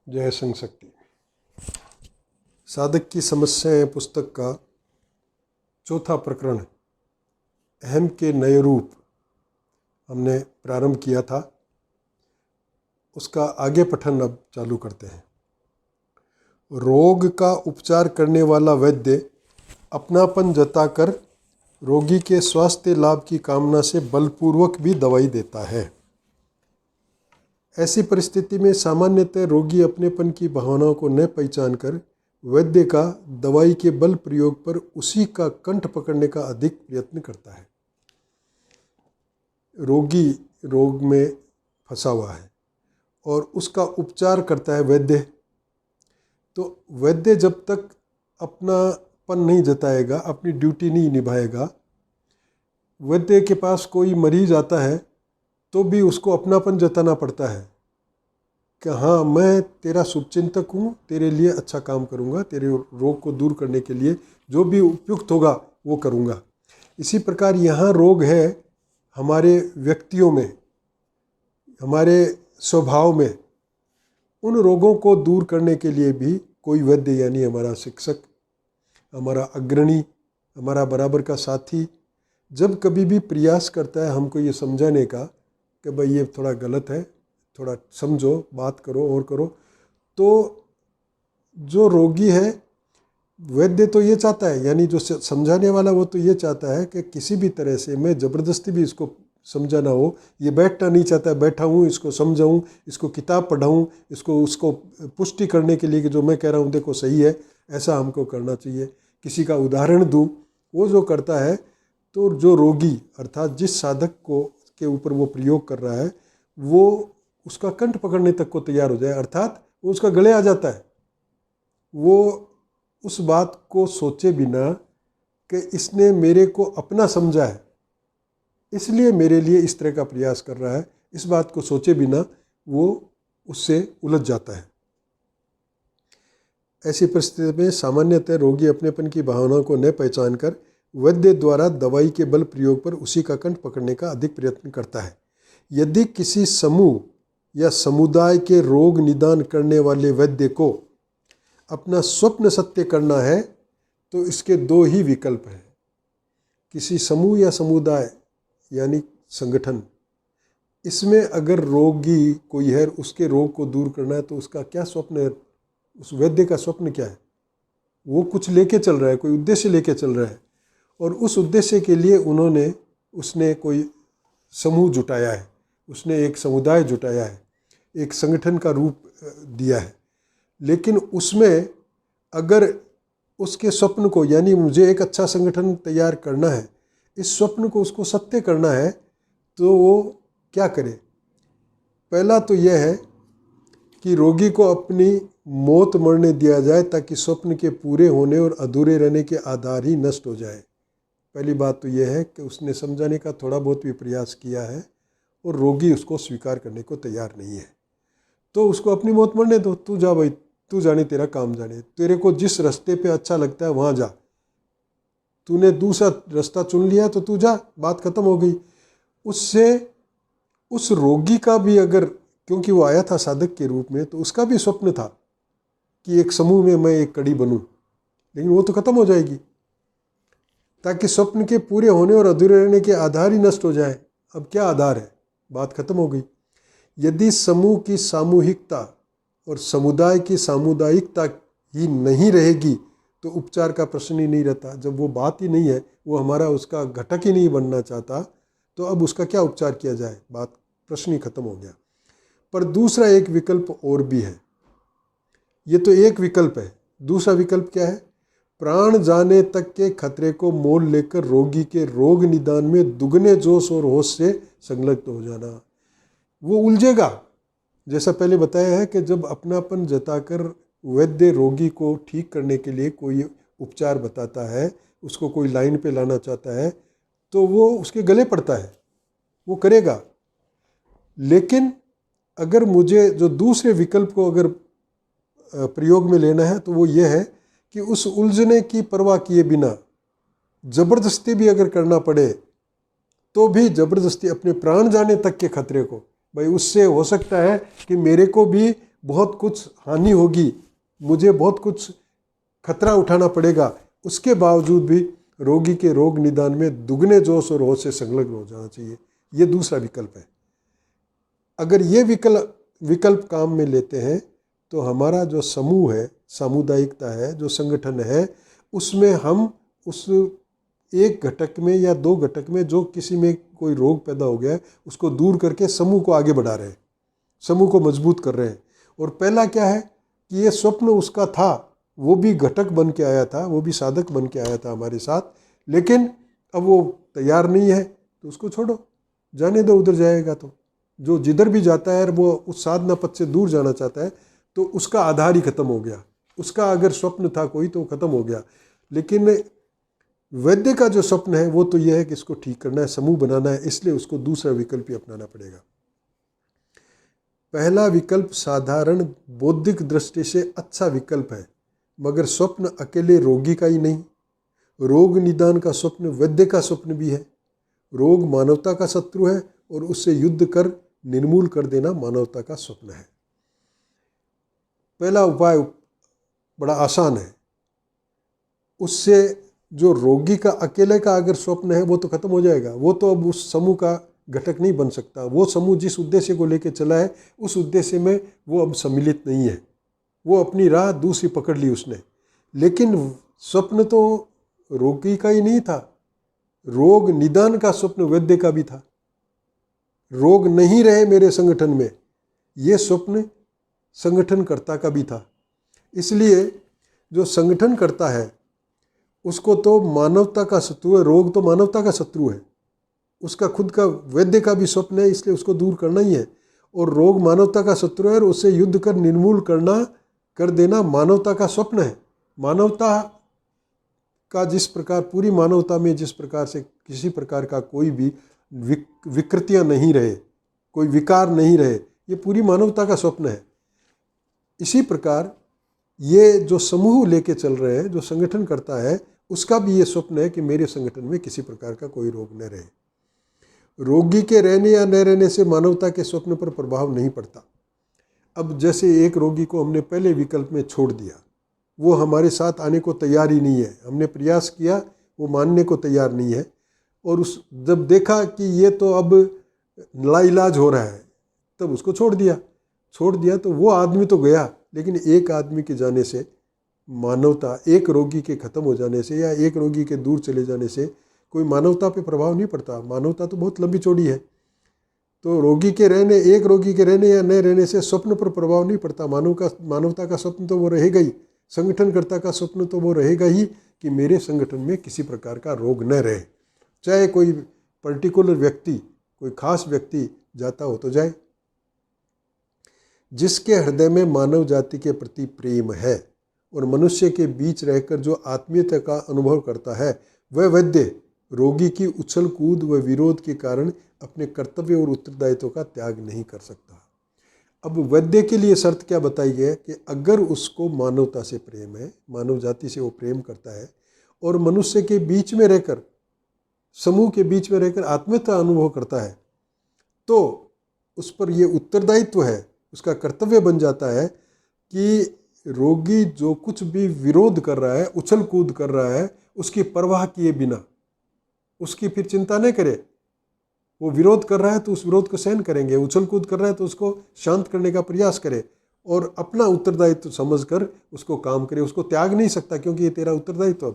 जय संग शक्ति। साधक की समस्याएं पुस्तक का चौथा प्रकरण अहम के नए रूप हमने प्रारंभ किया था। उसका आगे पठन अब चालू करते हैं। रोग का उपचार करने वाला वैद्य अपनापन जताकर रोगी के स्वास्थ्य लाभ की कामना से बलपूर्वक भी दवाई देता है। ऐसी परिस्थिति में सामान्यतः रोगी अपनेपन की भावनाओं को न पहचान कर वैद्य का दवाई के बल प्रयोग पर उसी का कंठ पकड़ने का अधिक प्रयत्न करता है। रोगी रोग में फंसा हुआ है और उसका उपचार करता है वैद्य। तो वैद्य जब तक अपनापन नहीं जताएगा, अपनी ड्यूटी नहीं निभाएगा, वैद्य के पास कोई मरीज आता है तो भी उसको अपनापन जताना पड़ता है कि हाँ, मैं तेरा शुभचिंतक हूँ, तेरे लिए अच्छा काम करूँगा, तेरे रोग को दूर करने के लिए जो भी उपयुक्त होगा वो करूँगा। इसी प्रकार यहाँ रोग है हमारे व्यक्तियों में, हमारे स्वभाव में। उन रोगों को दूर करने के लिए भी कोई वैद्य यानी हमारा शिक्षक, हमारा अग्रणी, हमारा बराबर का साथी जब कभी भी प्रयास करता है हमको ये समझाने का कि भाई ये थोड़ा गलत है, थोड़ा समझो, बात करो और करो, तो जो रोगी है वैद्य तो ये चाहता है, यानी जो समझाने वाला वो तो ये चाहता है कि किसी भी तरह से मैं ज़बरदस्ती भी इसको समझाना हो, ये बैठना नहीं चाहता, बैठा हूँ, इसको समझाऊँ, इसको किताब पढ़ाऊँ, उसको पुष्टि करने के लिए कि जो मैं कह रहा हूँ देखो सही है, ऐसा हमको करना चाहिए, किसी का उदाहरण दूँ, वो जो करता है। तो जो रोगी अर्थात जिस साधक को के ऊपर वो प्रयोग कर रहा है वो उसका कंठ पकड़ने तक को तैयार हो जाए, अर्थात वो उसका गले आ जाता है। वो उस बात को सोचे बिना कि इसने मेरे को अपना समझा है इसलिए मेरे लिए इस तरह का प्रयास कर रहा है, इस बात को सोचे बिना वो उससे उलझ जाता है। ऐसी परिस्थिति में सामान्यतः रोगी अपनेपन की भावनाओं को न पहचान कर वैद्य द्वारा दवाई के बल प्रयोग पर उसी का कंठ पकड़ने का अधिक प्रयत्न करता है। यदि किसी समूह या समुदाय के रोग निदान करने वाले वैद्य को अपना स्वप्न सत्य करना है तो इसके दो ही विकल्प हैं। किसी समूह या समुदाय यानी संगठन, इसमें अगर रोगी कोई है, उसके रोग को दूर करना है तो उसका क्या स्वप्न है, उस वैद्य का स्वप्न क्या है? वो कुछ लेके चल रहा है, कोई उद्देश्य लेके चल रहा है और उस उद्देश्य के लिए उसने कोई समूह जुटाया है, उसने एक समुदाय जुटाया है, एक संगठन का रूप दिया है। लेकिन उसमें अगर उसके स्वप्न को, यानी मुझे एक अच्छा संगठन तैयार करना है, इस स्वप्न को उसको सत्य करना है तो वो क्या करे? पहला तो यह है कि रोगी को अपनी मौत मरने दिया जाए ताकि स्वप्न के पूरे होने और अधूरे रहने के आधार ही नष्ट हो जाए। पहली बात तो यह है कि उसने समझाने का थोड़ा बहुत भी प्रयास किया है और रोगी उसको स्वीकार करने को तैयार नहीं है, तो उसको अपनी मौत मरने दो। तू जा भाई, तू जाने, तेरा काम जाने, तेरे को जिस रास्ते पे अच्छा लगता है वहाँ जा, तूने दूसरा रास्ता चुन लिया तो तू जा, बात खत्म हो गई। उससे उस रोगी का भी, अगर क्योंकि वो आया था साधक के रूप में, तो उसका भी स्वप्न था कि एक समूह में मैं एक कड़ी बनूं, लेकिन वो तो खत्म हो जाएगी ताकि स्वप्न के पूरे होने और अधूरे रहने के आधार ही नष्ट हो जाए। अब क्या आधार है? बात खत्म हो गई। यदि समूह की सामूहिकता और समुदाय की सामुदायिकता ही नहीं रहेगी तो उपचार का प्रश्न ही नहीं रहता। जब वो बात ही नहीं है, वो हमारा उसका घटक ही नहीं बनना चाहता, तो अब उसका क्या उपचार किया जाए? बात, प्रश्न ही खत्म हो गया। पर दूसरा एक विकल्प और भी है। ये तो एक विकल्प है, दूसरा विकल्प क्या है? प्राण जाने तक के खतरे को मोल लेकर रोगी के रोग निदान में दुगने जोश और होश से संलग्न हो जाना। वो उलझेगा, जैसा पहले बताया है कि जब अपनापन जताकर वैद्य रोगी को ठीक करने के लिए कोई उपचार बताता है, उसको कोई लाइन पे लाना चाहता है, तो वो उसके गले पड़ता है, वो करेगा। लेकिन अगर मुझे जो दूसरे विकल्प को अगर प्रयोग में लेना है तो वो ये है कि उस उलझने की परवाह किए बिना ज़बरदस्ती भी अगर करना पड़े तो भी ज़बरदस्ती अपने प्राण जाने तक के खतरे को, भाई उससे हो सकता है कि मेरे को भी बहुत कुछ हानि होगी, मुझे बहुत कुछ खतरा उठाना पड़ेगा, उसके बावजूद भी रोगी के रोग निदान में दुगने जोश और होश से संलग्न हो जाना चाहिए। ये दूसरा विकल्प है। अगर ये विकल्प काम में लेते हैं तो हमारा जो समूह है, सामुदायिकता है, जो संगठन है, उसमें हम उस एक घटक में या दो घटक में जो किसी में कोई रोग पैदा हो गया है उसको दूर करके समूह को आगे बढ़ा रहे हैं, समूह को मजबूत कर रहे हैं। और पहला क्या है कि ये स्वप्न उसका था, वो भी घटक बन के आया था, वो भी साधक बन के आया था हमारे साथ, लेकिन अब वो तैयार नहीं है तो उसको छोड़ो, जाने दो, उधर जाएगा तो। जो जिधर भी जाता है वो उस साधना पथ से दूर जाना चाहता है तो उसका आधार ही खत्म हो गया, उसका अगर स्वप्न था कोई तो खत्म हो गया। लेकिन वैद्य का जो स्वप्न है वो तो यह है कि इसको ठीक करना है, समूह बनाना है, इसलिए उसको दूसरा विकल्प ही अपनाना पड़ेगा। पहला विकल्प साधारण बौद्धिक दृष्टि से अच्छा विकल्प है, मगर स्वप्न अकेले रोगी का ही नहीं, रोग निदान का स्वप्न वैद्य का स्वप्न भी है। रोग मानवता का शत्रु है और उससे युद्ध कर निर्मूल कर देना मानवता का स्वप्न है। पहला उपाय बड़ा आसान है, उससे जो रोगी का अकेले का अगर स्वप्न है वो तो खत्म हो जाएगा, वो तो अब उस समूह का घटक नहीं बन सकता। वो समूह जिस उद्देश्य को लेकर चला है उस उद्देश्य में वो अब सम्मिलित नहीं है, वो अपनी राह दूसरी पकड़ ली उसने। लेकिन स्वप्न तो रोगी का ही नहीं था, रोग निदान का स्वप्न वैद्य का भी था। रोग नहीं रहे मेरे संगठन में, ये स्वप्न संगठनकर्ता का भी था। इसलिए जो संगठन करता है उसको तो मानवता का शत्रु है, रोग तो मानवता का शत्रु है, उसका खुद का वैद्य का भी स्वप्न है, इसलिए उसको दूर करना ही है। और रोग मानवता का शत्रु है और उससे युद्ध कर निर्मूल कर देना मानवता का स्वप्न है। मानवता का जिस प्रकार, पूरी मानवता में जिस प्रकार से किसी प्रकार का कोई भी विकृतियां नहीं रहे, कोई विकार नहीं रहे, ये पूरी मानवता का स्वप्न है। इसी प्रकार ये जो समूह लेके चल रहे हैं, जो संगठन करता है, उसका भी ये स्वप्न है कि मेरे संगठन में किसी प्रकार का कोई रोग न रहे। रोगी के रहने या न रहने से मानवता के स्वप्न पर प्रभाव नहीं पड़ता। अब जैसे एक रोगी को हमने पहले विकल्प में छोड़ दिया, वो हमारे साथ आने को तैयार ही नहीं है, हमने प्रयास किया, वो मानने को तैयार नहीं है, और जब देखा कि ये तो अब लाइलाज हो रहा है तब उसको छोड़ दिया तो वो आदमी तो गया, लेकिन एक आदमी के जाने से मानवता, एक रोगी के ख़त्म हो जाने से या एक रोगी के दूर चले जाने से कोई मानवता पे प्रभाव नहीं पड़ता। मानवता तो बहुत लंबी चौड़ी है। तो रोगी के रहने, एक रोगी के रहने या न रहने से स्वप्न पर प्रभाव नहीं पड़ता। मानवता का स्वप्न तो वो रहेगा ही, संगठनकर्ता का स्वप्न तो वो रहेगा ही कि मेरे संगठन में किसी प्रकार का रोग न रहे, चाहे कोई पर्टिकुलर व्यक्ति, कोई खास व्यक्ति जाता हो तो जाए। जिसके हृदय में मानव जाति के प्रति प्रेम है और मनुष्य के बीच रहकर जो आत्मीयता का अनुभव करता है, वह वैद्य रोगी की उछल कूद व विरोध के कारण अपने कर्तव्य और उत्तरदायित्व का त्याग नहीं कर सकता। अब वैद्य के लिए शर्त क्या बताई है कि अगर उसको मानवता से प्रेम है, मानव जाति से वो प्रेम करता है और मनुष्य के बीच में रहकर, समूह के बीच में रहकर आत्मीयता अनुभव करता है, तो उस पर ये उत्तरदायित्व है, उसका कर्तव्य बन जाता है कि रोगी जो कुछ भी विरोध कर रहा है, उछल कूद कर रहा है, उसकी परवाह किए बिना, उसकी फिर चिंता नहीं करे। वो विरोध कर रहा है तो उस विरोध को सहन करेंगे, उछल कूद कर रहा है तो उसको शांत करने का प्रयास करे और अपना उत्तरदायित्व समझकर उसको काम करे। उसको त्याग नहीं सकता क्योंकि ये तेरा उत्तरदायित्व है।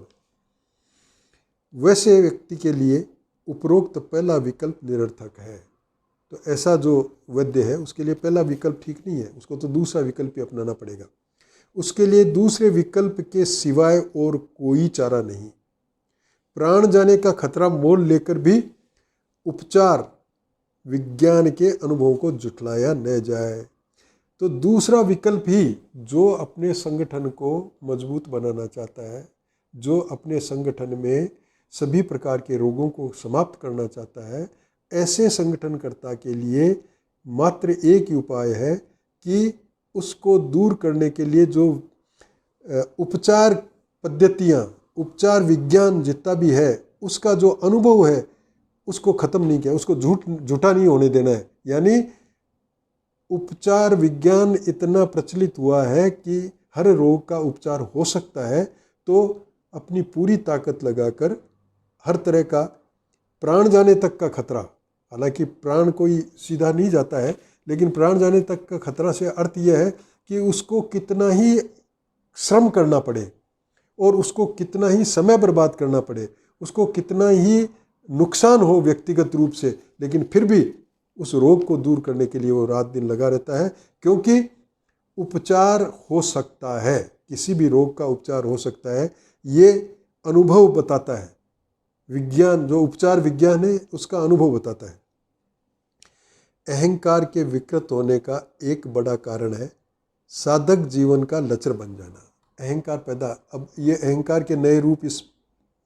वैसे व्यक्ति के लिए उपरोक्त पहला विकल्प निरर्थक है। तो ऐसा जो वैद्य है उसके लिए पहला विकल्प ठीक नहीं है, उसको तो दूसरा विकल्प ही अपनाना पड़ेगा। उसके लिए दूसरे विकल्प के सिवाय और कोई चारा नहीं। प्राण जाने का खतरा मोल लेकर भी उपचार विज्ञान के अनुभवों को जुटलाया न जाए। तो दूसरा विकल्प ही, जो अपने संगठन को मजबूत बनाना चाहता है, जो अपने संगठन में सभी प्रकार के रोगों को समाप्त करना चाहता है, ऐसे संगठनकर्ता के लिए मात्र एक ही उपाय है कि उसको दूर करने के लिए जो उपचार पद्धतियाँ, उपचार विज्ञान जितना भी है, उसका जो अनुभव है उसको ख़त्म नहीं किया, उसको झूठा नहीं होने देना है। यानी उपचार विज्ञान इतना प्रचलित हुआ है कि हर रोग का उपचार हो सकता है, तो अपनी पूरी ताकत लगाकर हर तरह का प्राण जाने तक का खतरा, हालांकि प्राण कोई सीधा नहीं जाता है, लेकिन प्राण जाने तक का खतरा से अर्थ यह है कि उसको कितना ही श्रम करना पड़े और उसको कितना ही समय बर्बाद करना पड़े, उसको कितना ही नुकसान हो व्यक्तिगत रूप से, लेकिन फिर भी उस रोग को दूर करने के लिए वो रात दिन लगा रहता है, क्योंकि उपचार हो सकता है, किसी भी रोग का उपचार हो सकता है। ये अनुभव बताता है, विज्ञान जो उपचार विज्ञान है उसका अनुभव बताता है। अहंकार के विकृत होने का एक बड़ा कारण है साधक जीवन का लचर बन जाना। अहंकार पैदा, अब ये अहंकार के नए रूप इस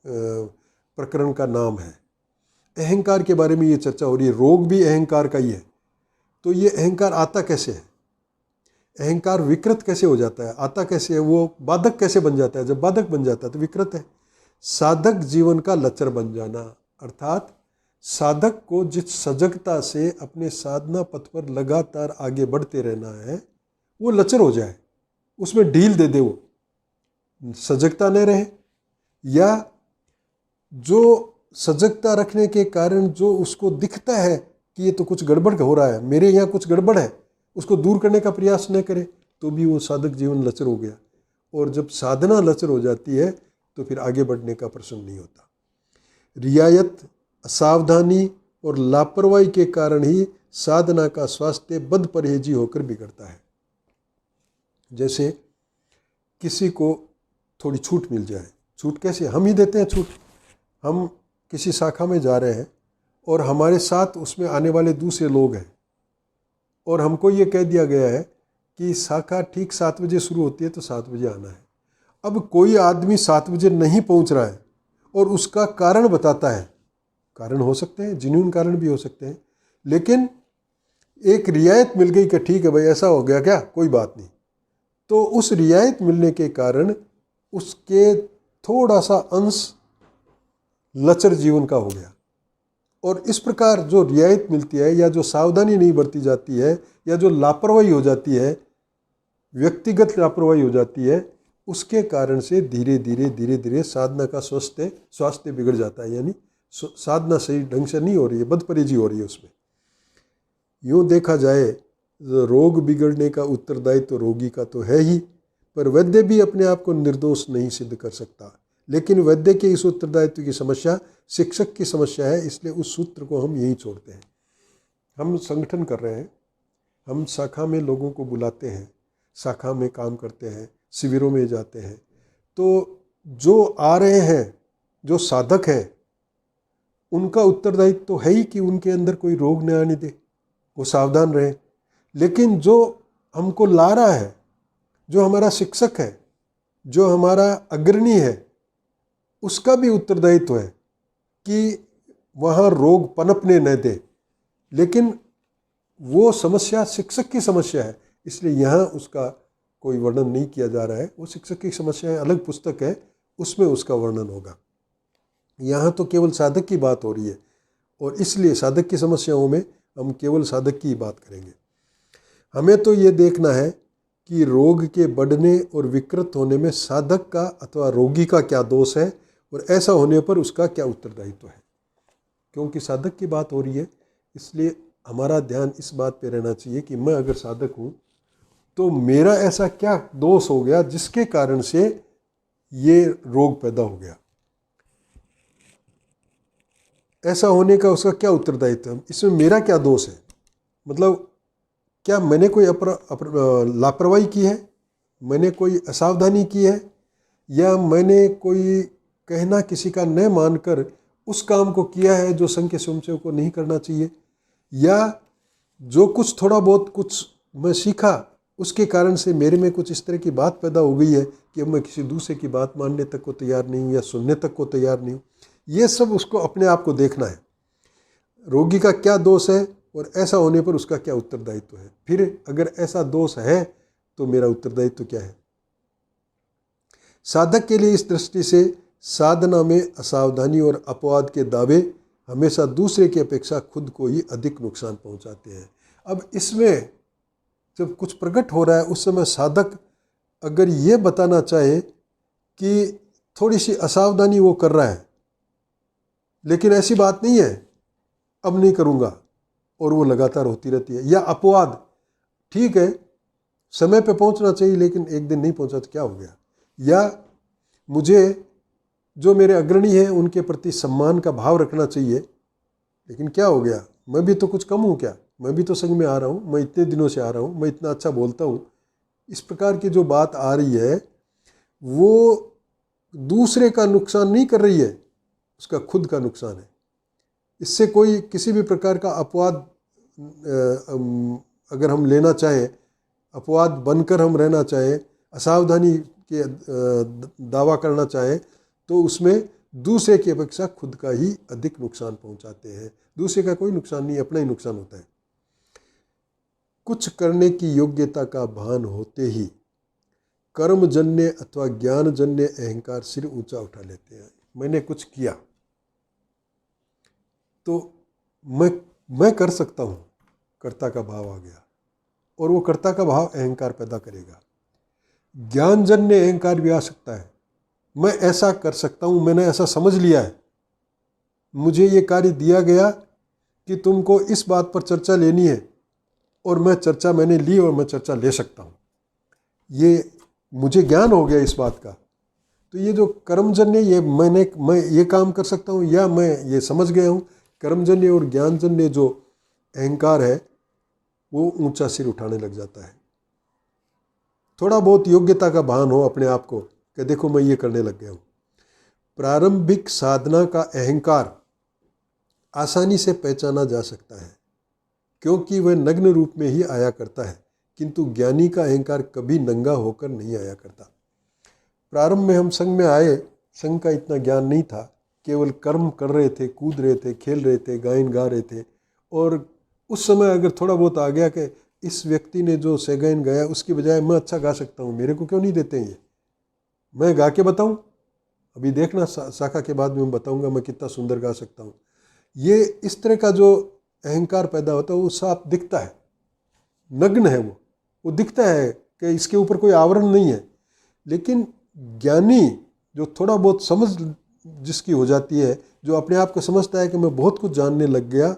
प्रकरण का नाम है। अहंकार के बारे में ये चर्चा हो रही है, रोग भी अहंकार का ही है। तो ये अहंकार आता कैसे है, अहंकार विकृत कैसे हो जाता है, आता कैसे है, वो बाधक कैसे बन जाता है? जब बाधक बन जाता है तो विकृत है। साधक जीवन का लचर बन जाना, अर्थात साधक को जिस सजगता से अपने साधना पथ पर लगातार आगे बढ़ते रहना है वो लचर हो जाए, उसमें ढील दे दे, वो सजगता न रहे, या जो सजगता रखने के कारण जो उसको दिखता है कि ये तो कुछ गड़बड़ हो रहा है, मेरे यहाँ कुछ गड़बड़ है, उसको दूर करने का प्रयास न करे, तो भी वो साधक जीवन लचर हो गया। और जब साधना लचर हो जाती है तो फिर आगे बढ़ने का प्रश्न नहीं होता। रियायत, असावधानी और लापरवाही के कारण ही साधना का स्वास्थ्य बद परहेजी होकर बिगड़ता है। जैसे किसी को थोड़ी छूट मिल जाए, छूट कैसे, हम ही देते हैं छूट। हम किसी शाखा में जा रहे हैं और हमारे साथ उसमें आने वाले दूसरे लोग हैं और हमको ये कह दिया गया है कि शाखा ठीक 7 बजे शुरू होती है तो 7 बजे आना है। अब कोई आदमी 7 बजे नहीं पहुंच रहा है और उसका कारण बताता है, कारण हो सकते हैं, जेन्युइन कारण भी हो सकते हैं, लेकिन एक रियायत मिल गई कि ठीक है भाई ऐसा हो गया क्या, कोई बात नहीं, तो उस रियायत मिलने के कारण उसके थोड़ा सा अंश लचर जीवन का हो गया। और इस प्रकार जो रियायत मिलती है या जो सावधानी नहीं बरती जाती है या जो लापरवाही हो जाती है, व्यक्तिगत लापरवाही हो जाती है, उसके कारण से धीरे धीरे साधना का स्वास्थ्य बिगड़ जाता है, यानी साधना सही ढंग से नहीं हो रही है, बदपरहेजी हो रही है उसमें। यूँ देखा जाए रोग बिगड़ने का उत्तरदायित्व तो रोगी का तो है ही, पर वैद्य भी अपने आप को निर्दोष नहीं सिद्ध कर सकता। लेकिन वैद्य के इस उत्तरदायित्व की समस्या शिक्षक की समस्या है, इसलिए उस सूत्र को हम यहीं छोड़ते हैं। हम संगठन कर रहे हैं, हम शाखा में लोगों को बुलाते हैं, शाखा में काम करते हैं, शिविरों में जाते हैं, तो जो आ रहे हैं, जो साधक हैं, उनका उत्तरदायित्व तो है ही कि उनके अंदर कोई रोग न आने दे, वो सावधान रहे। लेकिन जो हमको ला रहा है, जो हमारा शिक्षक है, जो हमारा अग्रणी है, उसका भी उत्तरदायित्व है कि वहाँ रोग पनपने न दे। लेकिन वो समस्या शिक्षक की समस्या है, इसलिए यहाँ उसका कोई वर्णन नहीं किया जा रहा है। वो शिक्षक की समस्या है, अलग पुस्तक है, उसमें उसका वर्णन होगा। यहाँ तो केवल साधक की बात हो रही है और इसलिए साधक की समस्याओं में हम केवल साधक की बात करेंगे। हमें तो ये देखना है कि रोग के बढ़ने और विकृत होने में साधक का अथवा रोगी का क्या दोष है और ऐसा होने पर उसका क्या उत्तरदायित्व है। क्योंकि साधक की बात हो रही है, इसलिए हमारा ध्यान इस बात पे रहना चाहिए कि मैं अगर साधक हूँ तो मेरा ऐसा क्या दोष हो गया जिसके कारण से ये रोग पैदा हो गया, ऐसा होने का उसका क्या उत्तरदायित्व है, इसमें मेरा क्या दोष है। मतलब क्या मैंने कोई लापरवाही की है, मैंने कोई असावधानी की है, या मैंने कोई कहना किसी का न मानकर उस काम को किया है जो संघ के स्वयंसेवक को नहीं करना चाहिए, या जो कुछ थोड़ा बहुत कुछ मैं सीखा उसके कारण से मेरे में कुछ इस तरह की बात पैदा हो गई है कि अब मैं किसी दूसरे की बात मानने तक को तैयार नहीं हूँ या सुनने तक को तैयार नहीं हूँ। ये सब उसको अपने आप को देखना है, रोगी का क्या दोष है और ऐसा होने पर उसका क्या उत्तरदायित्व है। फिर अगर ऐसा दोष है तो मेरा उत्तरदायित्व क्या है। साधक के लिए इस दृष्टि से साधना में असावधानी और अपवाद के दावे हमेशा दूसरे की अपेक्षा खुद को ही अधिक नुकसान पहुंचाते हैं। अब इसमें जब कुछ प्रकट हो रहा है उस समय साधक अगर ये बताना चाहे कि थोड़ी सी असावधानी वो कर रहा है, लेकिन ऐसी बात नहीं है, अब नहीं करूँगा, और वो लगातार होती रहती है, या अपवाद, ठीक है समय पे पहुंचना चाहिए लेकिन एक दिन नहीं पहुंचा तो क्या हो गया, या मुझे जो मेरे अग्रणी हैं उनके प्रति सम्मान का भाव रखना चाहिए, लेकिन क्या हो गया, मैं भी तो कुछ कम हूँ क्या, मैं भी तो संघ में आ रहा हूँ, मैं इतने दिनों से आ रहा हूँ, मैं इतना अच्छा बोलता हूँ। इस प्रकार की जो बात आ रही है वो दूसरे का नुकसान नहीं कर रही है, उसका खुद का नुकसान है। इससे कोई किसी भी प्रकार का अपवाद अगर हम लेना चाहें, अपवाद बनकर हम रहना चाहें, असावधानी के दावा करना चाहें, तो उसमें दूसरे की अपेक्षा खुद का ही अधिक नुकसान पहुंचाते हैं। दूसरे का कोई नुकसान नहीं, अपना ही नुकसान होता है। कुछ करने की योग्यता का भान होते ही कर्मजन्य अथवा ज्ञानजन्य अहंकार सिर ऊंचा उठा लेते हैं। मैंने कुछ किया तो मैं कर सकता हूँ, कर्ता का भाव आ गया, और वो कर्ता का भाव अहंकार पैदा करेगा। ज्ञानजन्य अहंकार भी आ सकता है, मैं ऐसा कर सकता हूँ, मैंने ऐसा समझ लिया है, मुझे ये कार्य दिया गया कि तुमको इस बात पर चर्चा लेनी है, और मैंने ली और मैं चर्चा ले सकता हूँ, ये मुझे ज्ञान हो गया इस बात का। तो ये जो कर्मजन्य, ये मैं ये काम कर सकता हूँ, या मैं ये समझ गया हूँ, कर्मजन्य और ज्ञानजन्य जो अहंकार है वो ऊंचा सिर उठाने लग जाता है। थोड़ा बहुत योग्यता का भान हो अपने आप को कि देखो मैं ये करने लग गया हूँ। प्रारंभिक साधना का अहंकार आसानी से पहचाना जा सकता है क्योंकि वह नग्न रूप में ही आया करता है, किंतु ज्ञानी का अहंकार कभी नंगा होकर नहीं आया करता। प्रारंभ में हम संघ में आए, संघ का इतना ज्ञान नहीं था, केवल कर्म कर रहे थे, कूद रहे थे, खेल रहे थे, गायन गा रहे थे, और उस समय अगर थोड़ा बहुत आ गया कि इस व्यक्ति ने जो सैगायन गाया उसकी बजाय मैं अच्छा गा सकता हूँ, मेरे को क्यों नहीं देते हैं ये, मैं गा के बताऊँ, अभी देखना शाखा के बाद में मैं बताऊँगा मैं कितना सुंदर गा सकता हूँ। ये इस तरह का जो अहंकार पैदा होता है वो साफ दिखता है, नग्न है वो दिखता है कि इसके ऊपर कोई आवरण नहीं है। लेकिन ज्ञानी जो थोड़ा बहुत समझ जिसकी हो जाती है, जो अपने आप को समझता है कि मैं बहुत कुछ जानने लग गया,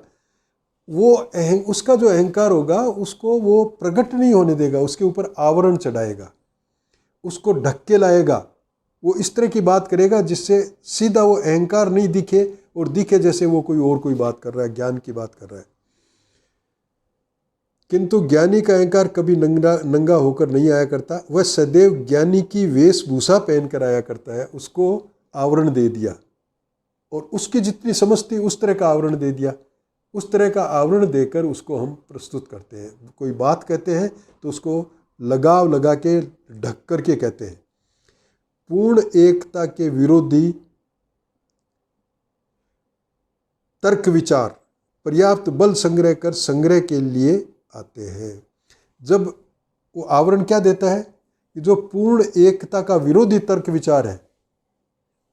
वो उसका जो अहंकार होगा उसको वो प्रकट नहीं होने देगा, उसके ऊपर आवरण चढ़ाएगा, उसको ढक के लाएगा। वो इस तरह की बात करेगा जिससे सीधा वो अहंकार नहीं दिखे और दिखे जैसे वो कोई बात कर रहा है, ज्ञान की बात कर रहा है। किंतु ज्ञानी का अहंकार कभी नंगा होकर नहीं आया करता, वह सदैव ज्ञानी की वेशभूषा पहन कर आया करता है। उसको आवरण दे दिया और उसकी जितनी समझ थी उस तरह का आवरण दे दिया, उस तरह का आवरण देकर उसको हम प्रस्तुत करते हैं। कोई बात कहते हैं तो उसको लगाव लगा के ढक कर के कहते हैं। पूर्ण एकता के विरोधी तर्क विचार पर्याप्त बल संग्रह कर संग्रह के लिए आते हैं। जब वो आवरण क्या देता है कि जो पूर्ण एकता का विरोधी तर्क विचार है,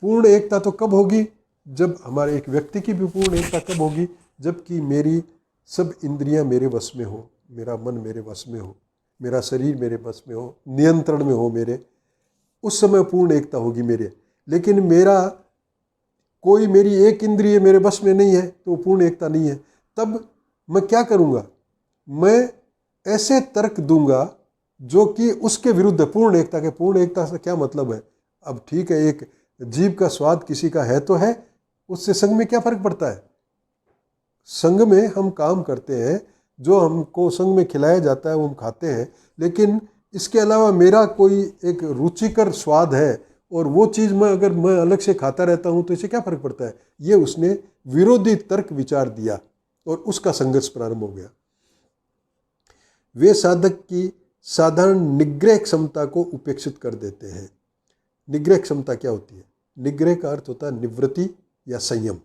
पूर्ण एकता तो कब होगी, जब हमारे एक व्यक्ति की भी पूर्ण एकता कब होगी, जबकि मेरी सब इंद्रियां मेरे वश में हो, मेरा मन मेरे वश में हो, मेरा शरीर मेरे वश में हो, नियंत्रण में हो मेरे, उस समय पूर्ण एकता होगी मेरे। लेकिन मेरी एक इंद्रिय मेरे वश में नहीं है तो पूर्ण एकता नहीं है। तब मैं क्या करूँगा, मैं ऐसे तर्क दूंगा जो कि उसके विरुद्ध है पूर्ण एकता के। पूर्ण एकता से क्या मतलब है, अब ठीक है एक जीभ का स्वाद किसी का है तो है, उससे संघ में क्या फर्क पड़ता है। संघ में हम काम करते हैं, जो हमको संघ में खिलाया जाता है वो हम खाते हैं, लेकिन इसके अलावा मेरा कोई एक रुचिकर स्वाद है और वो चीज़ मैं अलग से खाता रहता हूँ तो इससे क्या फर्क पड़ता है। ये उसने विरोधी तर्क विचार दिया और उसका संघर्ष प्रारंभ हो गया। वे साधक की साधारण निग्रह क्षमता को उपेक्षित कर देते हैं। निग्रह क्षमता क्या होती है, निग्रह का अर्थ होता है निवृत्ति या संयम।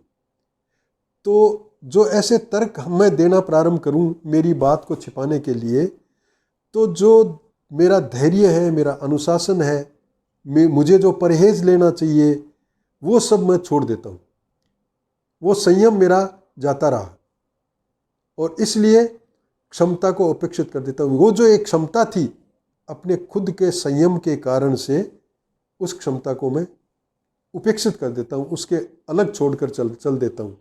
तो जो ऐसे तर्क मैं देना प्रारंभ करूं मेरी बात को छिपाने के लिए, तो जो मेरा धैर्य है, मेरा अनुशासन है, मुझे जो परहेज लेना चाहिए वो सब मैं छोड़ देता हूँ, वो संयम मेरा जाता रहा। और इसलिए क्षमता को उपेक्षित कर देता हूँ। वो जो एक क्षमता थी, अपने खुद के संयम के कारण से उस क्षमता को मैं उपेक्षित कर देता हूँ, उसके अलग छोड़कर चल देता हूँ।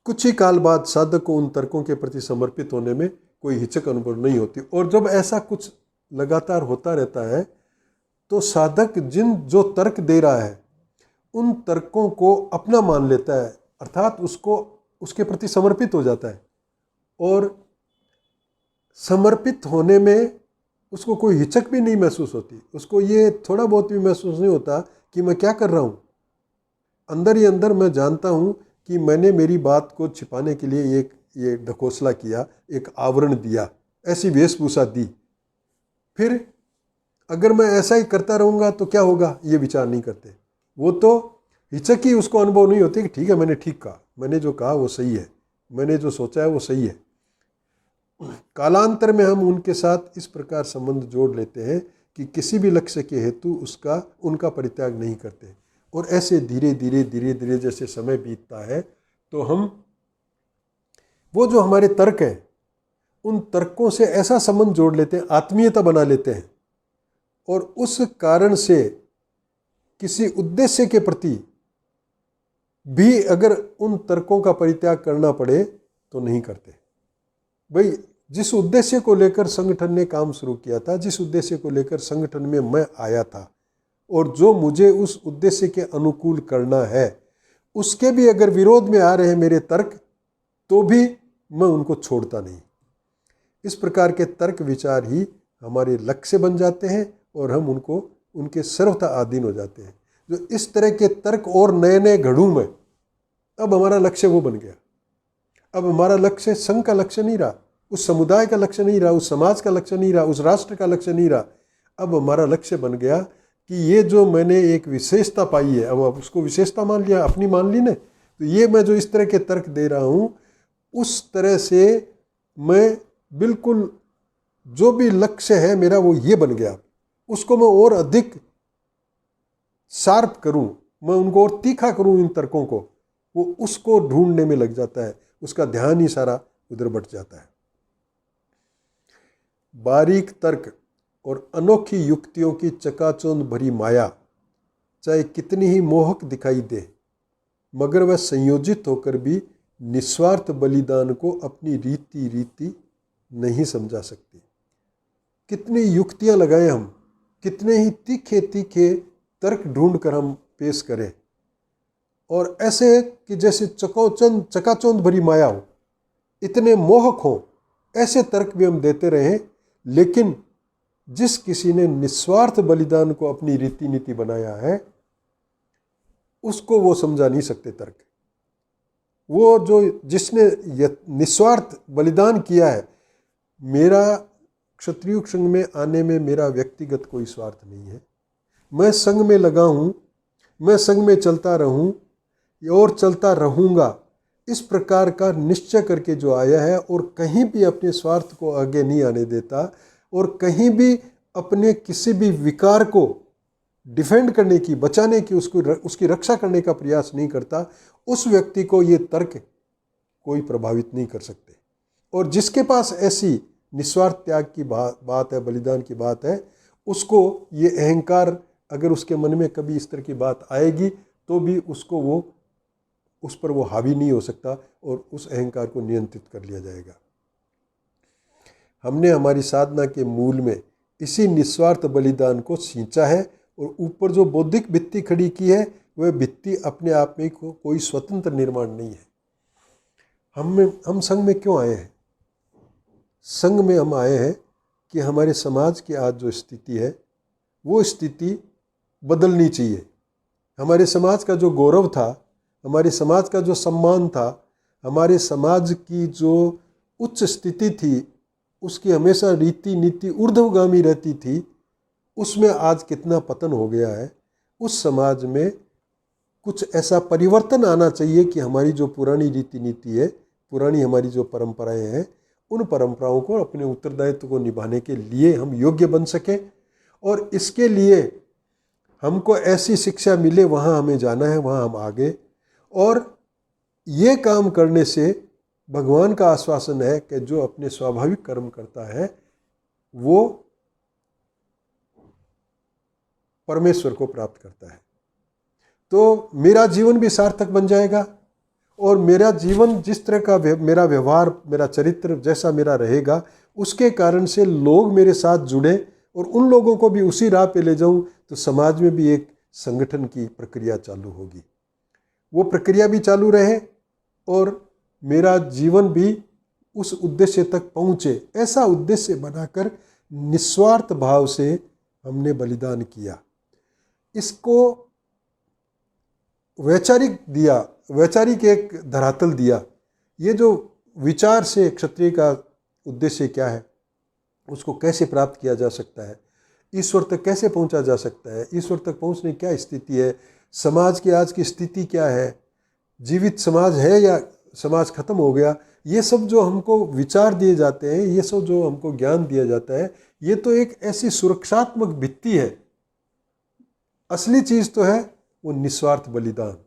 कुछ ही काल बाद साधक को उन तर्कों के प्रति समर्पित होने में कोई हिचक अनुभव नहीं होती। और जब ऐसा कुछ लगातार होता रहता है तो साधक जो तर्क दे रहा है उन तर्कों को अपना मान लेता है, अर्थात उसके प्रति समर्पित हो जाता है। और समर्पित होने में उसको कोई हिचक भी नहीं महसूस होती, उसको ये थोड़ा बहुत भी महसूस नहीं होता कि मैं क्या कर रहा हूँ। अंदर ही अंदर मैं जानता हूँ कि मैंने मेरी बात को छिपाने के लिए ये ढकोसला किया, एक आवरण दिया, ऐसी वेशभूषा दी। फिर अगर मैं ऐसा ही करता रहूँगा तो क्या होगा, ये विचार नहीं करते। वो तो हिचक ही उसको अनुभव नहीं होती कि ठीक है, मैंने ठीक कहा, मैंने जो कहा वो सही है, मैंने जो सोचा है वो सही है। कालांतर में हम उनके साथ इस प्रकार संबंध जोड़ लेते हैं कि किसी भी लक्ष्य के हेतु उनका परित्याग नहीं करते। और ऐसे धीरे धीरे जैसे समय बीतता है तो हम वो जो हमारे तर्क हैं उन तर्कों से ऐसा संबंध जोड़ लेते हैं, आत्मीयता बना लेते हैं। और उस कारण से किसी उद्देश्य के प्रति भी अगर उन तर्कों का परित्याग करना पड़े तो नहीं करते। भाई, जिस उद्देश्य को लेकर संगठन ने काम शुरू किया था, जिस उद्देश्य को लेकर संगठन में मैं आया था, और जो मुझे उस उद्देश्य के अनुकूल करना है, उसके भी अगर विरोध में आ रहे हैं मेरे तर्क, तो भी मैं उनको छोड़ता नहीं। इस प्रकार के तर्क विचार ही हमारे लक्ष्य बन जाते हैं और हम उनके सर्वथा अधीन हो जाते हैं। जो इस तरह के तर्क और नए नए घड़ू में, अब हमारा लक्ष्य वो बन गया। अब हमारा लक्ष्य संघ का लक्ष्य नहीं रहा, उस समुदाय का लक्ष्य नहीं रहा, उस समाज का लक्ष्य नहीं रहा, उस राष्ट्र का लक्ष्य नहीं रहा। अब हमारा लक्ष्य बन गया कि ये जो मैंने एक विशेषता पाई है, अब उसको विशेषता मान लिया, अपनी मान ली ने, तो ये मैं जो इस तरह के तर्क दे रहा हूँ, उस तरह से मैं बिल्कुल जो भी लक्ष्य है मेरा वो ये बन गया। उसको मैं और अधिक शार्प करूं, मैं उनको और तीखा करूं इन तर्कों को, वो उसको ढूंढने में लग जाता है, उसका ध्यान ही सारा उधर बट जाता है। बारीक तर्क और अनोखी युक्तियों की चकाचौंध भरी माया चाहे कितनी ही मोहक दिखाई दे, मगर वह संयोजित होकर भी निस्वार्थ बलिदान को अपनी रीति नहीं समझा सकती। कितनी युक्तियां लगाएं हम, कितने ही तीखे तीखे तर्क ढूंढ कर हम पेश करें, और ऐसे कि जैसे चकाचौंध भरी माया हो, इतने मोहक हो, ऐसे तर्क भी हम देते रहें। लेकिन जिस किसी ने निस्वार्थ बलिदान को अपनी रीति बनाया है, उसको वो समझा नहीं सकते तर्क। वो जो जिसने निस्वार्थ बलिदान किया है, मेरा क्षत्रिय संघ में आने में मेरा व्यक्तिगत कोई स्वार्थ नहीं है, मैं संघ में लगा हूँ, मैं संघ में चलता रहूँ और चलता रहूँगा, इस प्रकार का निश्चय करके जो आया है, और कहीं भी अपने स्वार्थ को आगे नहीं आने देता, और कहीं भी अपने किसी भी विकार को डिफेंड करने की, बचाने की, उसकी रक्षा करने का प्रयास नहीं करता, उस व्यक्ति को ये तर्क कोई प्रभावित नहीं कर सकते। और जिसके पास ऐसी निस्वार्थ त्याग की बात है, बलिदान की बात है, उसको ये अहंकार, अगर उसके मन में कभी इस तरह की बात आएगी तो भी उस पर वो हावी नहीं हो सकता और उस अहंकार को नियंत्रित कर लिया जाएगा। हमने हमारी साधना के मूल में इसी निस्वार्थ बलिदान को सींचा है, और ऊपर जो बौद्धिक भित्ति खड़ी की है, वह भित्ति अपने आप में कोई स्वतंत्र निर्माण नहीं है। हम संघ में क्यों आए हैं? संघ में हम आए हैं कि हमारे समाज की आज जो स्थिति है, वो स्थिति बदलनी चाहिए। हमारे समाज का जो गौरव था, हमारे समाज का जो सम्मान था, हमारे समाज की जो उच्च स्थिति थी, उसकी हमेशा नीति ऊर्ध्वगामी रहती थी, उसमें आज कितना पतन हो गया है। उस समाज में कुछ ऐसा परिवर्तन आना चाहिए कि हमारी जो पुरानी नीति है, पुरानी हमारी जो परंपराएं हैं, उन परंपराओं को, अपने उत्तरदायित्व को निभाने के लिए हम योग्य बन सकें। और इसके लिए हमको ऐसी शिक्षा मिले, वहाँ हमें जाना है, वहाँ हम आगे। और ये काम करने से भगवान का आश्वासन है कि जो अपने स्वाभाविक कर्म करता है वो परमेश्वर को प्राप्त करता है। तो मेरा जीवन भी सार्थक बन जाएगा और मेरा जीवन जिस तरह का मेरा व्यवहार, मेरा चरित्र जैसा मेरा रहेगा, उसके कारण से लोग मेरे साथ जुड़े और उन लोगों को भी उसी राह पे ले जाऊं, तो समाज में भी एक संगठन की प्रक्रिया चालू होगी। वो प्रक्रिया भी चालू रहे और मेरा जीवन भी उस उद्देश्य तक पहुँचे, ऐसा उद्देश्य बनाकर निस्वार्थ भाव से हमने बलिदान किया। इसको वैचारिक एक धरातल दिया। ये जो विचार से क्षत्रिय का उद्देश्य क्या है, उसको कैसे प्राप्त किया जा सकता है, ईश्वर तक कैसे पहुंचा जा सकता है, ईश्वर तक पहुंचने की क्या स्थिति है, समाज की आज की स्थिति क्या है, जीवित समाज है या समाज खत्म हो गया, ये सब जो हमको विचार दिए जाते हैं, ये सब जो हमको ज्ञान दिया जाता है, ये तो एक ऐसी सुरक्षात्मक भित्ति है। असली चीज़ तो है वो निस्वार्थ बलिदान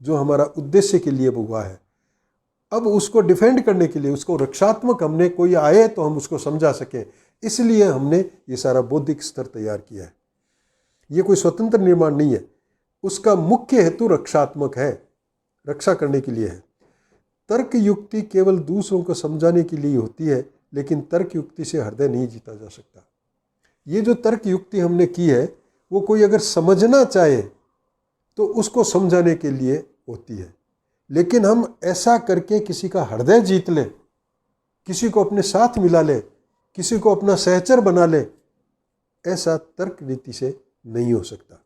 जो हमारा उद्देश्य के लिए हुआ है। अब उसको डिफेंड करने के लिए, उसको रक्षात्मक, हमने कोई आए तो हम उसको समझा सकें, इसलिए हमने ये सारा बौद्धिक स्तर तैयार किया है। ये कोई स्वतंत्र निर्माण नहीं है, उसका मुख्य हेतु रक्षात्मक है, रक्षा करने के लिए है। तर्क युक्ति केवल दूसरों को समझाने के लिए होती है, लेकिन तर्क युक्ति से हृदय नहीं जीता जा सकता। ये जो तर्क युक्ति हमने की है वो कोई अगर समझना चाहे तो उसको समझाने के लिए होती है, लेकिन हम ऐसा करके किसी का हृदय जीत लें, किसी को अपने साथ मिला लें, किसी को अपना सहचर बना लें, ऐसा तर्क नीति से नहीं हो सकता।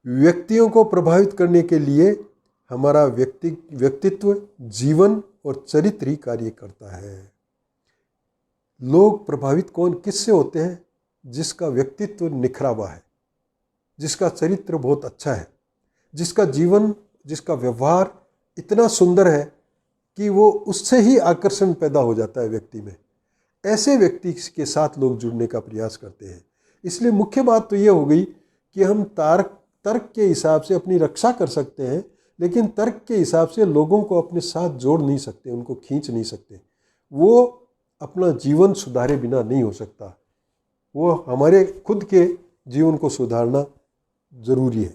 व्यक्तियों को प्रभावित करने के लिए हमारा व्यक्तित्व, जीवन और चरित्र ही कार्य करता है। लोग प्रभावित किससे होते हैं? जिसका व्यक्तित्व निखरा हुआ है, जिसका चरित्र बहुत अच्छा है, जिसका जीवन, जिसका व्यवहार इतना सुंदर है कि वो उससे ही आकर्षण पैदा हो जाता है व्यक्ति में। ऐसे व्यक्ति के साथ लोग जुड़ने का प्रयास करते हैं। इसलिए मुख्य बात तो ये हो गई कि हम तर्क के हिसाब से अपनी रक्षा कर सकते हैं, लेकिन तर्क के हिसाब से लोगों को अपने साथ जोड़ नहीं सकते, उनको खींच नहीं सकते। वो अपना जीवन सुधारे बिना नहीं हो सकता। वो हमारे खुद के जीवन को सुधारना जरूरी है।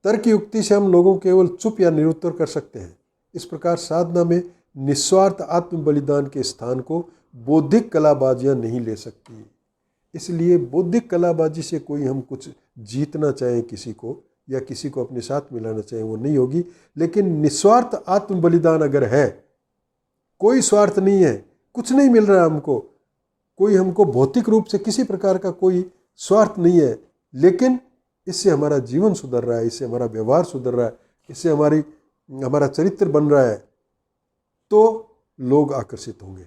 तर्क युक्ति से हम लोगों को केवल चुप या निरुत्तर कर सकते हैं। इस प्रकार साधना में निस्वार्थ आत्म बलिदान के स्थान को बौद्धिक कलाबाजियां नहीं ले सकती। इसलिए बौद्धिक कलाबाजी से कोई हम कुछ जीतना चाहें किसी को या किसी को अपने साथ मिलाना चाहें, वो नहीं होगी। लेकिन निस्वार्थ आत्म बलिदान अगर है, कोई स्वार्थ नहीं है, कुछ नहीं मिल रहा है हमको, कोई हमको भौतिक रूप से किसी प्रकार का कोई स्वार्थ नहीं है, लेकिन इससे हमारा जीवन सुधर रहा है, इससे हमारा व्यवहार सुधर रहा है, इससे हमारा चरित्र बन रहा है, तो लोग आकर्षित होंगे।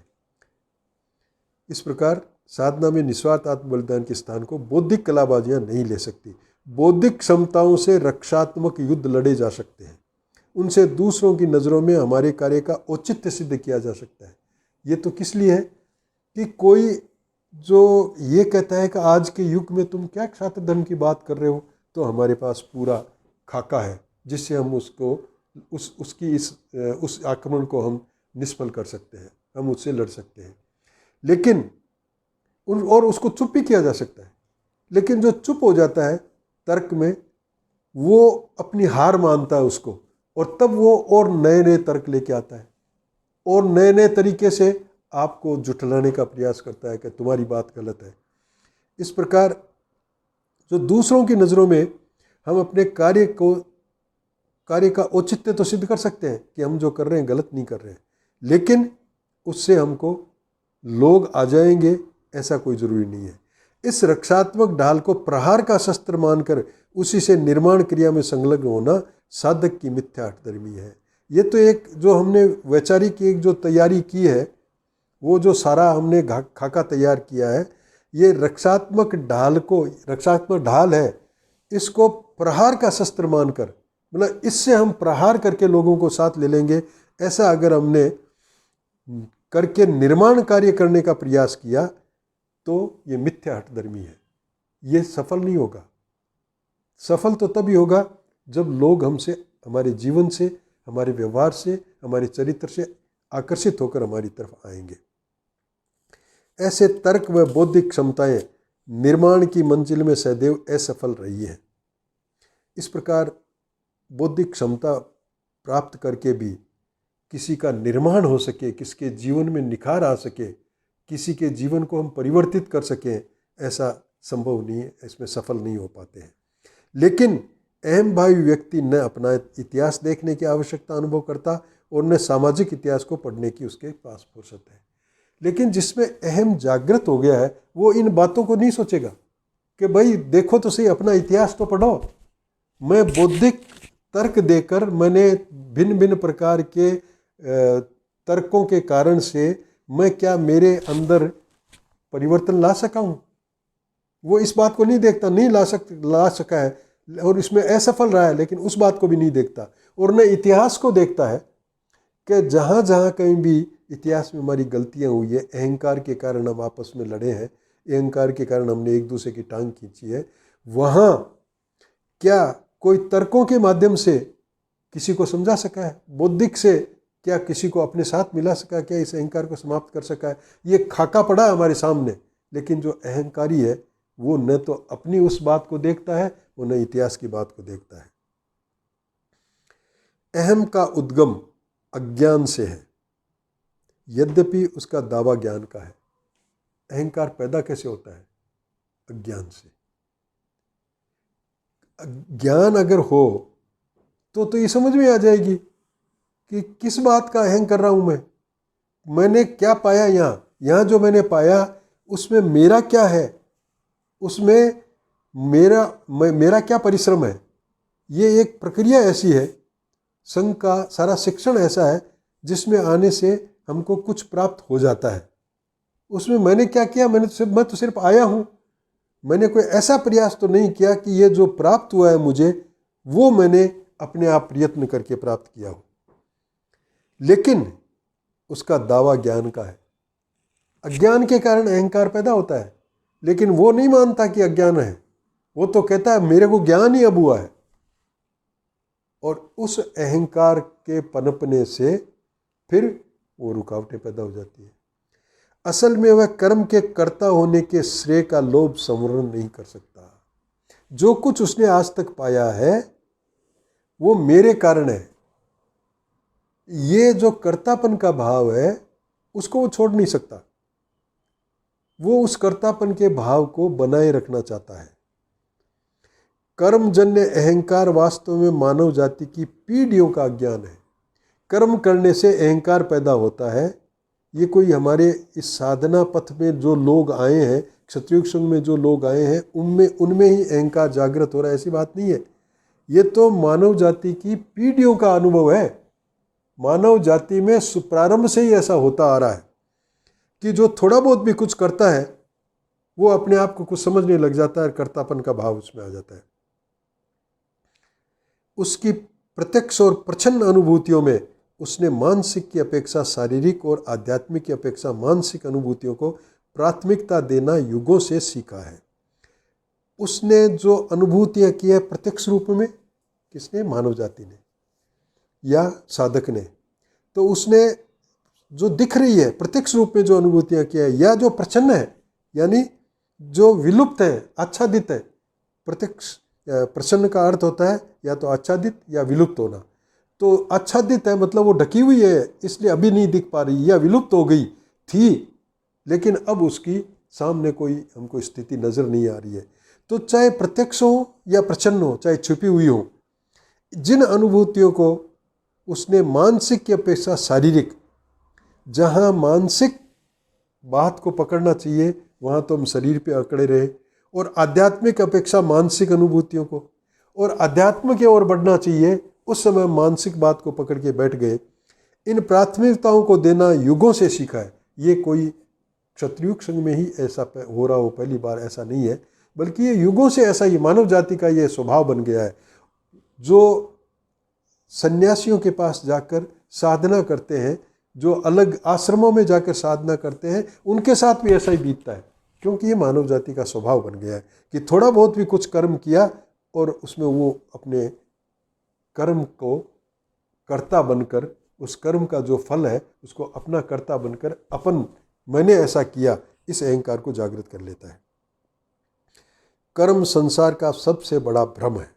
इस प्रकार साधना में निस्वार्थ आत्म बलिदान के स्थान को बौद्धिक कलाबाजियां नहीं ले सकती। बौद्धिक क्षमताओं से रक्षात्मक युद्ध लड़े जा सकते हैं, उनसे दूसरों की नज़रों में हमारे कार्य का औचित्य सिद्ध किया जा सकता है। ये तो किस लिए है कि कोई जो ये कहता है कि आज के युग में तुम क्या क्षात्र धर्म की बात कर रहे हो, तो हमारे पास पूरा खाका है जिससे हम उसको उस आक्रमण को हम निष्फल कर सकते हैं, हम उससे लड़ सकते हैं। लेकिन और उसको चुप भी किया जा सकता है। लेकिन जो चुप हो जाता है तर्क में, वो अपनी हार मानता है उसको, और तब वो और नए नए तर्क लेके आता है और नए नए तरीके से आपको जुटलाने का प्रयास करता है कि तुम्हारी बात गलत है। इस प्रकार जो दूसरों की नज़रों में हम अपने कार्य का औचित्य तो सिद्ध कर सकते हैं कि हम जो कर रहे हैं गलत नहीं कर रहे हैं, लेकिन उससे हमको लोग आ जाएंगे ऐसा कोई ज़रूरी नहीं है। इस रक्षात्मक ढाल को प्रहार का शस्त्र मानकर उसी से निर्माण क्रिया में संलग्न होना साधक की मिथ्या हठधर्मी है। ये तो एक जो हमने वैचारिक एक जो तैयारी की है, वो जो सारा हमने खाका तैयार किया है, ये रक्षात्मक ढाल है, इसको प्रहार का शस्त्र मानकर, मतलब इससे हम प्रहार करके लोगों को साथ ले लेंगे, ऐसा अगर हमने करके निर्माण कार्य करने का प्रयास किया तो ये मिथ्या हठधर्मी है। ये सफल नहीं होगा। सफल तो तभी होगा जब लोग हमसे, हमारे जीवन से, हमारे व्यवहार से, हमारे चरित्र से आकर्षित होकर हमारी तरफ आएंगे। ऐसे तर्क व बौद्धिक क्षमताएं निर्माण की मंजिल में सदैव असफल रही हैं। इस प्रकार बौद्धिक क्षमता प्राप्त करके भी किसी का निर्माण हो सके, किसके जीवन में निखार आ सके, किसी के जीवन को हम परिवर्तित कर सकें, ऐसा संभव नहीं है, इसमें सफल नहीं हो पाते हैं। लेकिन अहम भावी व्यक्ति न अपना इतिहास देखने की आवश्यकता अनुभव करता और न सामाजिक इतिहास को पढ़ने की उसके पास फुर्सत है। लेकिन जिसमें अहम जागृत हो गया है वो इन बातों को नहीं सोचेगा कि भाई देखो तो सही, अपना इतिहास तो पढ़ो। मैं बौद्धिक तर्क देकर मैंने भिन्न भिन्न प्रकार के तर्कों के कारण से मैं क्या मेरे अंदर परिवर्तन ला सका हूँ, वो इस बात को नहीं देखता, नहीं ला सका है और इसमें असफल रहा है, लेकिन उस बात को भी नहीं देखता। और न इतिहास को देखता है कि जहाँ जहाँ कहीं भी इतिहास में हमारी गलतियाँ हुई है, अहंकार के कारण हम आपस में लड़े हैं, अहंकार के कारण हमने एक दूसरे की टांग खींची है, वहाँ क्या कोई तर्कों के माध्यम से किसी को समझा सका है, बौद्धिक से क्या किसी को अपने साथ मिला सका, क्या इस अहंकार को समाप्त कर सका है? ये खाका पड़ा है हमारे सामने। लेकिन जो अहंकारी है वो न तो अपनी उस बात को देखता है, वो न इतिहास की बात को देखता है। अहम का उद्गम अज्ञान से है, यद्यपि उसका दावा ज्ञान का है। अहंकार पैदा कैसे होता है? अज्ञान से। ज्ञान अगर हो तो ये समझ में आ जाएगी कि किस बात का अहंकार कर रहा हूं मैंने क्या पाया यहाँ जो मैंने पाया उसमें मेरा क्या है, उसमें मेरा क्या परिश्रम है। ये एक प्रक्रिया ऐसी है, संघ का सारा शिक्षण ऐसा है जिसमें आने से हमको कुछ प्राप्त हो जाता है। उसमें मैंने क्या किया, मैं तो सिर्फ आया हूँ, मैंने कोई ऐसा प्रयास तो नहीं किया कि ये जो प्राप्त हुआ है मुझे वो मैंने अपने आप प्रयत्न करके प्राप्त किया हो। लेकिन उसका दावा ज्ञान का है। अज्ञान के कारण अहंकार पैदा होता है, लेकिन वो नहीं मानता कि अज्ञान है, वो तो कहता है मेरे को ज्ञान ही अब हुआ है। और उस अहंकार के पनपने से फिर वो रुकावटें पैदा हो जाती है। असल में वह कर्म के कर्ता होने के श्रेय का लोभ संवरण नहीं कर सकता। जो कुछ उसने आज तक पाया है वो मेरे कारण है। ये जो कर्तापन का भाव है उसको वो छोड़ नहीं सकता, वो उस कर्तापन के भाव को बनाए रखना चाहता है। कर्मजन्य अहंकार वास्तव में मानव जाति की पीढ़ियों का अज्ञान है। कर्म करने से अहंकार पैदा होता है। ये कोई हमारे इस साधना पथ में जो लोग आए हैं, क्षत्रिय संघ में जो लोग आए हैं, उनमें ही अहंकार जागृत हो रहा है, ऐसी बात नहीं है। ये तो मानव जाति की पीढ़ियों का अनुभव है। मानव जाति में प्रारंभ से ही ऐसा होता आ रहा है कि जो थोड़ा बहुत भी कुछ करता है वो अपने आप को कुछ समझने लग जाता है, कर्तापन का भाव उसमें आ जाता है। उसकी प्रत्यक्ष और प्रच्छन्न अनुभूतियों में उसने मानसिक की अपेक्षा शारीरिक और आध्यात्मिक की अपेक्षा मानसिक अनुभूतियों को प्राथमिकता देना युगों से सीखा है। उसने जो अनुभूतियाँ की है प्रत्यक्ष रूप में, किसने? मानव जाति ने या साधक ने। तो उसने जो दिख रही है प्रत्यक्ष रूप में जो अनुभूतियाँ किया है, या जो प्रच्छन्न है यानी जो विलुप्त है, आच्छादित है। प्रत्यक्ष प्रच्छन्न का अर्थ होता है या तो आच्छादित या विलुप्त होना। तो आच्छादित है मतलब वो ढकी हुई है इसलिए अभी नहीं दिख पा रही, या विलुप्त हो गई थी लेकिन अब उसकी सामने कोई हमको स्थिति नज़र नहीं आ रही है। तो चाहे प्रत्यक्ष हो या प्रच्छन्न हो, चाहे छुपी हुई हो, जिन अनुभूतियों को उसने मानसिक की अपेक्षा शारीरिक, जहाँ मानसिक बात को पकड़ना चाहिए वहाँ तो हम शरीर पे अकड़े रहे, और आध्यात्मिक अपेक्षा मानसिक अनुभूतियों को, और अध्यात्म की ओर बढ़ना चाहिए उस समय मानसिक बात को पकड़ के बैठ गए। इन प्राथमिकताओं को देना युगों से सीखा है। ये कोई क्षत्रिय संघ में ही ऐसा हो रहा हो, पहली बार ऐसा नहीं है, बल्कि ये युगों से ऐसा ही मानव जाति का ये स्वभाव बन गया है। जो सन्यासियों के पास जाकर साधना करते हैं, जो अलग आश्रमों में जाकर साधना करते हैं, उनके साथ भी ऐसा ही बीतता है, क्योंकि ये मानव जाति का स्वभाव बन गया है कि थोड़ा बहुत भी कुछ कर्म किया और उसमें वो अपने कर्म को कर्ता बनकर उस कर्म का जो फल है उसको अपना कर्ता बनकर मैंने ऐसा किया, इस अहंकार को जागृत कर लेता है। कर्म संसार का सबसे बड़ा भ्रम है।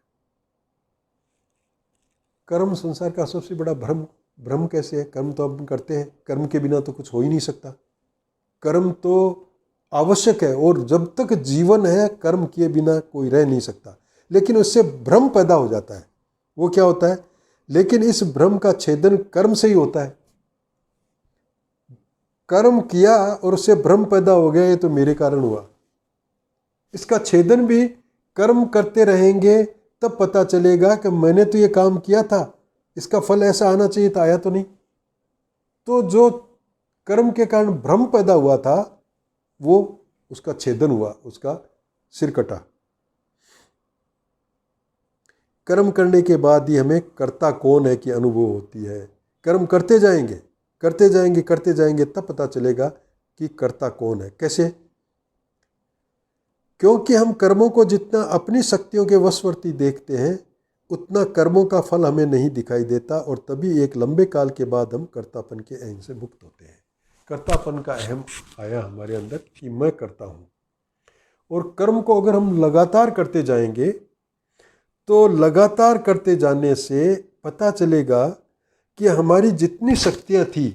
कर्म संसार का सबसे बड़ा भ्रम कैसे है? कर्म तो हम करते हैं, कर्म के बिना तो कुछ हो ही नहीं सकता। कर्म तो आवश्यक है और जब तक जीवन है कर्म किए बिना कोई रह नहीं सकता। लेकिन उससे भ्रम पैदा हो जाता है। वो क्या होता है? लेकिन इस भ्रम का छेदन कर्म से ही होता है। कर्म किया और उससे भ्रम पैदा हो गया, ये तो मेरे कारण हुआ। इसका छेदन भी कर्म करते रहेंगे तब पता चलेगा कि मैंने तो ये काम किया था, इसका फल ऐसा आना चाहिए था, आया तो नहीं। तो जो कर्म के कारण भ्रम पैदा हुआ था वो उसका छेदन हुआ, उसका सिर कटा। कर्म करने के बाद ही हमें कर्ता कौन है कि अनुभव होती है। कर्म करते जाएंगे करते जाएंगे करते जाएंगे तब पता चलेगा कि कर्ता कौन है। कैसे? क्योंकि हम कर्मों को जितना अपनी शक्तियों के वशवर्ती देखते हैं उतना कर्मों का फल हमें नहीं दिखाई देता और तभी एक लंबे काल के बाद हम कर्तापन के अहम से मुक्त होते हैं। कर्तापन का अहम आया हमारे अंदर कि मैं करता हूँ। और कर्म को अगर हम लगातार करते जाएंगे तो लगातार करते जाने से पता चलेगा कि हमारी जितनी शक्तियाँ थी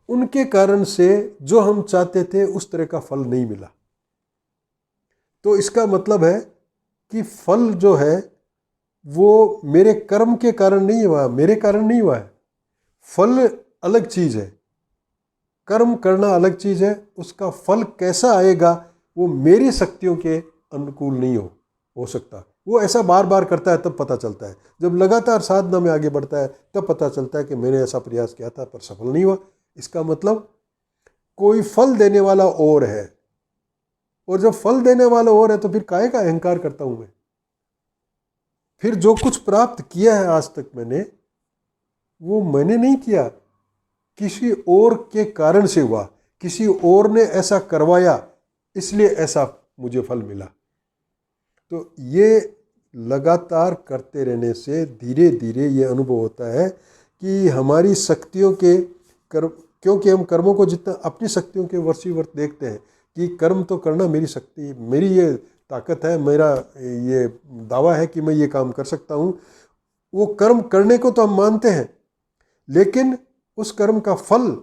उनके कारण से जो हम चाहते थे उस तरह का फल नहीं मिला। तो इसका मतलब है कि फल जो है वो मेरे कर्म के कारण नहीं हुआ, मेरे कारण नहीं हुआ है। फल अलग चीज़ है, कर्म करना अलग चीज़ है। उसका फल कैसा आएगा वो मेरी शक्तियों के अनुकूल नहीं हो सकता। वो ऐसा बार बार करता है तब पता चलता है। जब लगातार साधना में आगे बढ़ता है तब पता चलता है कि मैंने ऐसा प्रयास किया था पर सफल नहीं हुआ। इसका मतलब कोई फल देने वाला और है, और जब फल देने वाला और है तो फिर काहे का अहंकार करता हूं मैं? फिर जो कुछ प्राप्त किया है आज तक वो मैंने नहीं किया, किसी और के कारण से हुआ, किसी और ने ऐसा करवाया इसलिए ऐसा मुझे फल मिला। तो ये लगातार करते रहने से धीरे धीरे ये अनुभव होता है कि हमारी शक्तियों के कर्म, क्योंकि हम कर्मों को जितना अपनी शक्तियों के वर्षीवर्त देखते हैं कि कर्म तो करना मेरी शक्ति, मेरी ये ताकत है, मेरा ये दावा है कि मैं ये काम कर सकता हूँ। वो कर्म करने को तो हम मानते हैं लेकिन उस कर्म का फल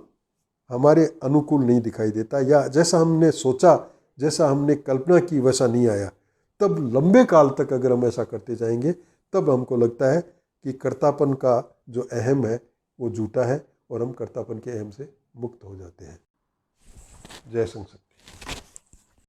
हमारे अनुकूल नहीं दिखाई देता, या जैसा हमने सोचा, जैसा हमने कल्पना की वैसा नहीं आया। तब लंबे काल तक अगर हम ऐसा करते जाएंगे तब हमको लगता है कि कर्तापन का जो अहम है वो झूठा है और हम कर्तापन के अहम से मुक्त हो जाते हैं। जय संग।